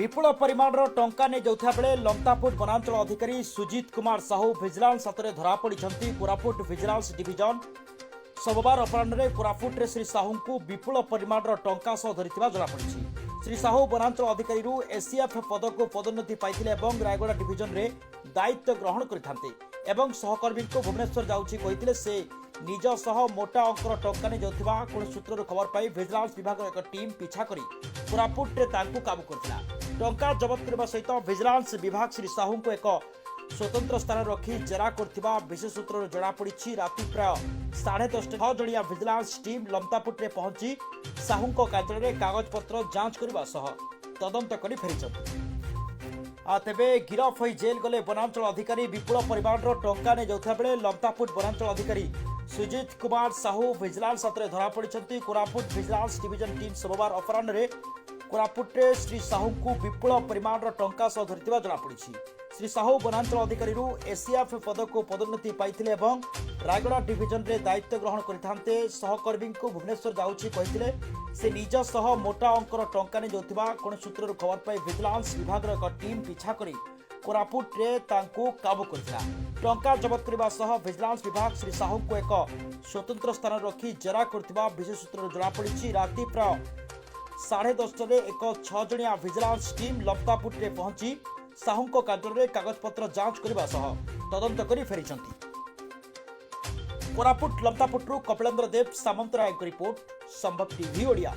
विपुल परिमाणर टंका नहीं जाउथा बेले लमतापुर वनांचल अधिकारी सुजीत कुमार साहू भिजिलांस हाथ में धरा पड़ती कोरापुट भिजिलांस डिविजन सोमवार अपराह कोरापुट श्री साहू को विपुल परिमाणर टंका सह धरिथिबा जଣାपड़ी। श्री साहू वनांचल अधिकारी एसीएफ पद को पदोन्नति पाइथिले एवं रायगड़ा डिविजन रे दायित्व ग्रहण करते एवं सहकर्मी को भुवनेश्वर जाउछि कहिथिले से निज सह मोटा अंकर टंका नहीं जाउथिबा कोन सूत्रରୁ खबर पाई भिजिलांस विभाग एक टीम पीछा करी कोरापुट रे तांकु काबू करथिला। टंका जबत करबा सहित भिजिलांस विभाग श्री साहू को एक स्वतंत्र स्थान रखी जेरा करथिबा विशेष सूत्रରୁ जଣାपड़ी। राति प्राय 10:30 6 जणिया भिजिलांस टीम लमतापुट रे पहुंची साहू को कार्यालय रे कागज पत्र जांच करबा सह तदंत करी फेरिछथि। तेबे गिरफ होई जेल गले वनांचल अधिकारी विपुल परिमाणर टंका नहीं जाउथा बेले लमतापुट वनांचल अधिकारी सुजीत कुमार साहू भिजिलांस हाथ में धरा पड़ती कोरापुट भिजिलांस डिविजन टीम सोमवार अपराह कोरापुट श्री साहू को विपुल परिमाणर टंका सह धरिथिबा जଣାपड़ी। श्री साहू वनांचल अधिकारी एसीएफ पद को पदोन्नति पाइथिले एवं रायगड़ा डिविजन रे दायित्व ग्रहण करते सहकर्मी को भुवनेश्वर जाउछि कहिथिले से निज सह मोटा अंकर टंका नहीं जाउथिबा कोन सूत्रରୁ खबर पाई भिजिलांस विभाग एक टीम पीछा करी कोरापुट रे तांकु काबू करथिला। टंका जबत करबा सह भिजिलांस विभाग श्री साहू को एक स्वतंत्र स्थान रखी जेरा करथिबा विशेष सूत्रରୁ जଣାपड़ी। राति प्राय 10:30 रे एक 6 जणिया भिजिलांस टीम लमतापुट रे पहुंची साहू को कार्यालय कागज पत्र जांच करबा सह तदंत करी फेरिछंती। कोरापुट लमतापुटरू कपिलेन्द्र देव सामंतराय रिपोर्ट संभव टीवी ओडिया।